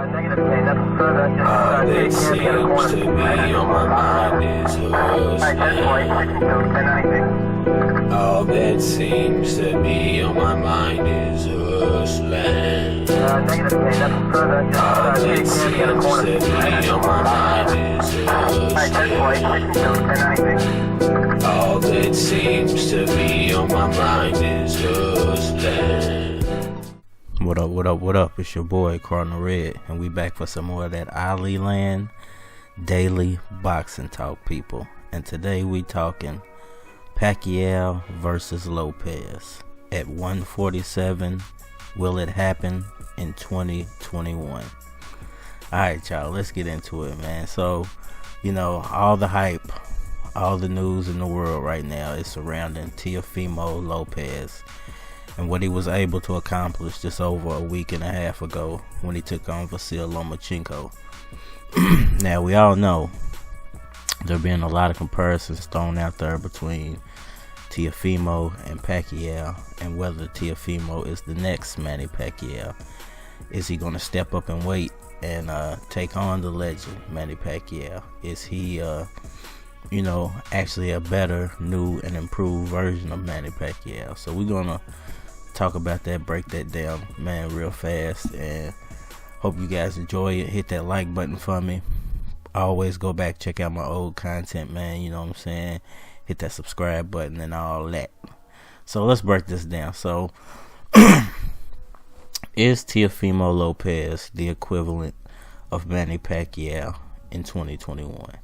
All that seems to be on my mind is hustling. All that seems to be on my mind is hustling. All that seems to be on my mind is hustling. All that seems to be on my mind is hustling. What up, what up, what up? It's your boy Cardinal Red, and we back for some more of that Ali Land daily boxing talk, people. And today we talking Pacquiao versus Lopez at 147. Will it happen in 2021? Alright, y'all, let's get into it, man. So, all the hype, all the news in the world right now is surrounding Teofimo Lopez and what he was able to accomplish just over a week and a half ago when he took on Vasyl Lomachenko. Now, we all know there have been a lot of comparisons thrown out there between Teofimo and Pacquiao, and whether Teofimo is the next Manny Pacquiao. Is he going to step up in weight and take on the legend Manny Pacquiao? Is he actually a better, new, and improved version of Manny Pacquiao? So we're going to talk about that, break that down, man, real fast, and hope you guys enjoy it. Hit that like button for me. I always go back, check out my old content, man, you know what I'm saying? Hit that subscribe button and all that. So let's break this down. So is Teofimo Lopez the equivalent of Manny Pacquiao in 2021?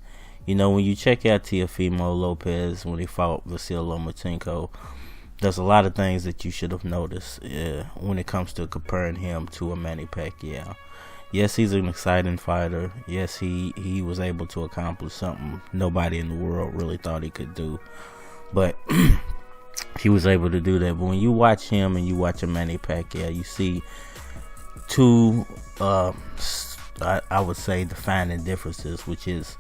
When you check out Teofimo Lopez when he fought Vasyl Lomachenko, there's a lot of things that you should have noticed when it comes to comparing him to a Manny Pacquiao. Yes, he's an exciting fighter. Yes, he was able to accomplish something nobody in the world really thought he could do. But he was able to do that. But when you watch him and you watch a Manny Pacquiao, you see two, I would say, defining differences, which is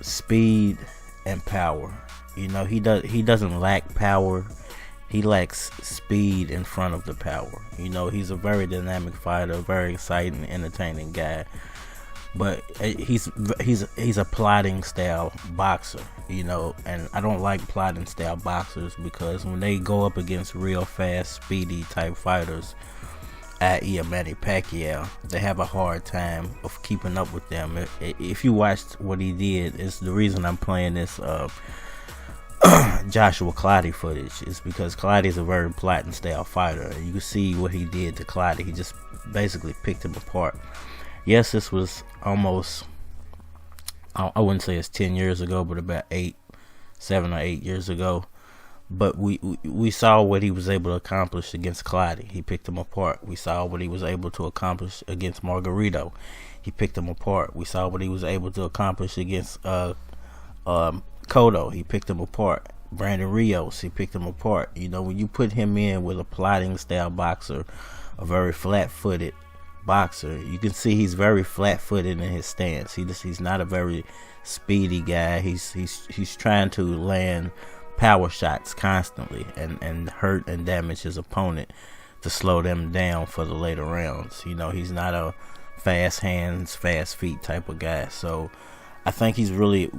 speed and power. He doesn't lack power. He lacks speed in front of the power. He's a very dynamic fighter, very exciting, entertaining guy. But he's a plotting style boxer, and I don't like plotting style boxers because when they go up against real fast, speedy type fighters, i.e. a Manny Pacquiao, they have a hard time of keeping up with them. If you watched what he did, it's the reason I'm playing this Joshua Clottey footage is because Clottey is a very plotting style fighter, and you can see what he did to Clottey. He just basically picked him apart. Yes, this was almost, I wouldn't say it's 10 years ago, but about 7 or 8 years ago. But we saw what he was able to accomplish against Clottey. He picked him apart. We saw what he was able to accomplish against Margarito. He picked him apart. We saw what he was able to accomplish against Cotto. He picked him apart. Brandon Rios, he picked him apart. When you put him in with a plotting style boxer, a very flat-footed boxer, you can see he's very flat-footed in his stance. He's not a very speedy guy. He's trying to land power shots constantly and hurt and damage his opponent to slow them down for the later rounds. He's not a fast hands, fast feet type of guy. So I think he really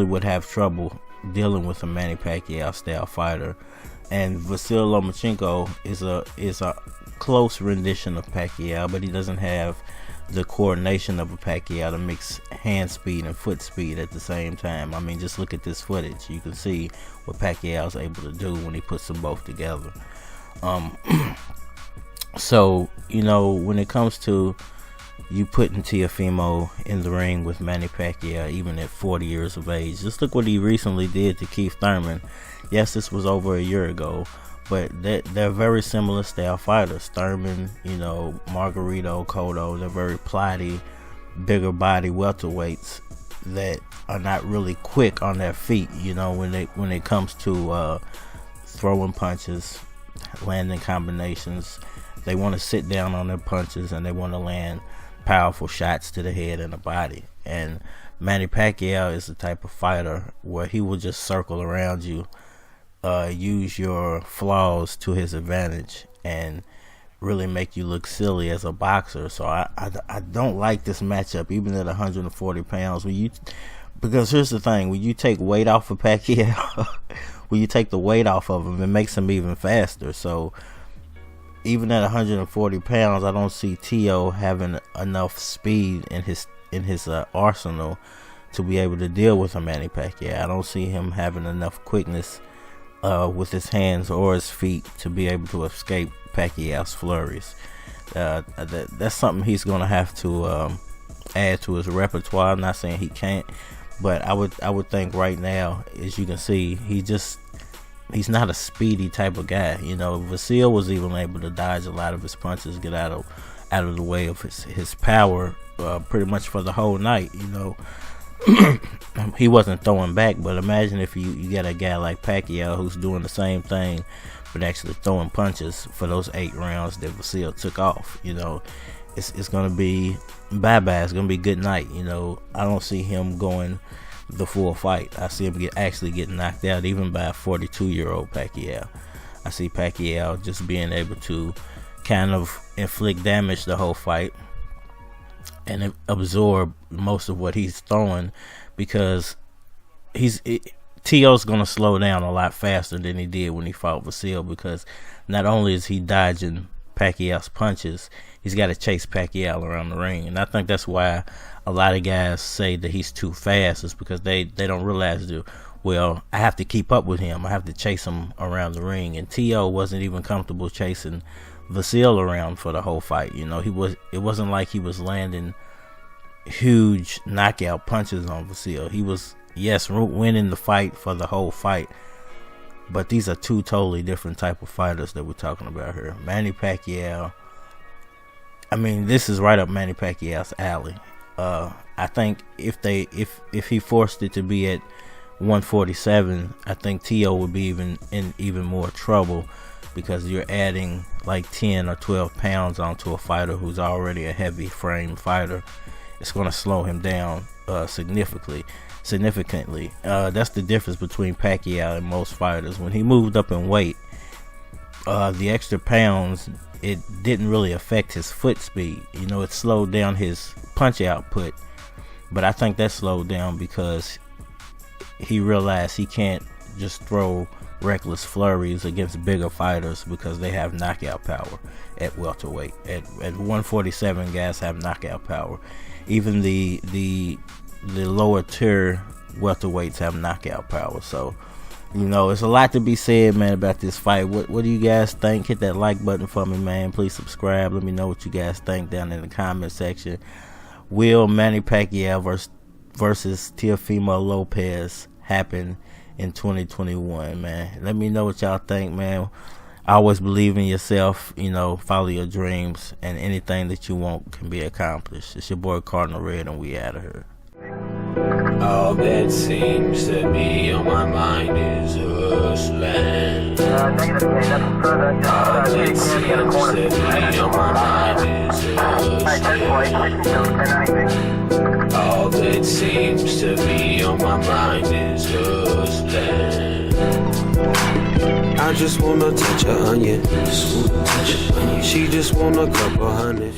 would have trouble dealing with a Manny Pacquiao style fighter. And Vasyl Lomachenko is a close rendition of Pacquiao, but he doesn't have the coordination of a Pacquiao to mix hand speed and foot speed at the same time. I mean, just look at this footage. You can see what Pacquiao's able to do when he puts them both together. So, when it comes to you putting Teofimo in the ring with Manny Pacquiao, even at 40 years of age, just look what he recently did to Keith Thurman. Yes, this was over a year ago, but they're very similar style fighters. Thurman, Margarito, Cotto, they're very plotty, bigger body welterweights that are not really quick on their feet. When it comes to throwing punches, landing combinations, they want to sit down on their punches and they want to land powerful shots to the head and the body. And Manny Pacquiao is the type of fighter where he will just circle around you, use your flaws to his advantage, and really make you look silly as a boxer. So I don't like this matchup, even at 140 pounds. Because here's the thing, when you take weight off of Pacquiao, when you take the weight off of him, it makes him even faster. So even at 140 pounds, I don't see Teo having enough speed in his arsenal to be able to deal with a Manny Pacquiao. I don't see him having enough quickness with his hands or his feet to be able to escape Pacquiao's flurries. That's something he's going to have to add to his repertoire. I'm not saying he can't, but I would think right now, as you can see, he's not a speedy type of guy. You know, Vasil was even able to dodge a lot of his punches, get out of the way of his power pretty much for the whole night. You know, he wasn't throwing back, but imagine if you get a guy like Pacquiao who's doing the same thing but actually throwing punches for those 8 rounds that Vasil took off. You know, it's gonna be bye-bye. It's gonna be good night. You know, I don't see him going the full fight. I see him actually getting knocked out, even by a 42-year-old Pacquiao. I see Pacquiao just being able to kind of inflict damage the whole fight and absorb most of what he's throwing, because Teo's gonna slow down a lot faster than he did when he fought Vasil, because not only is he dodging Pacquiao's punches, he's got to chase Pacquiao around the ring. And I think that's why a lot of guys say that he's too fast, is because they don't realize that, well, I have to keep up with him, I have to chase him around the ring. And Teo wasn't even comfortable chasing Vasil around for the whole fight. You know, it wasn't like he was landing huge knockout punches on Vasil. He was, yes, winning the fight for the whole fight, but these are two totally different type of fighters that we're talking about here. Manny Pacquiao, I mean, this is right up Manny Pacquiao's alley. I think if he forced it to be at 147, I think Teo would be in even more trouble, because you're adding like 10 or 12 pounds onto a fighter who's already a heavy frame fighter. It's going to slow him down significantly. That's the difference between Pacquiao and most fighters. When he moved up in weight, the extra pounds, it didn't really affect his foot speed. You know, it slowed down his punch output, but I think that slowed down because he realized he can't just throw reckless flurries against bigger fighters, because they have knockout power at welterweight. At 147, guys have knockout power. Even the lower tier welterweights have knockout power. So, you know, it's a lot to be said, man, about this fight. What do you guys think? Hit that like button for me, man. Please subscribe. Let me know what you guys think down in the comment section. Will Manny Pacquiao versus Teofimo Lopez happen in 2021, man? Let me know what y'all think, man. Always believe in yourself, you know, follow your dreams, and anything that you want can be accomplished. It's your boy Cardinal Red, and we out of here. All that seems to be on my mind is hustling. All that seems to be on my mind is hustling. All that seems to be on my mind is hustling. I just wanna touch a onion. She just want a couple hundred.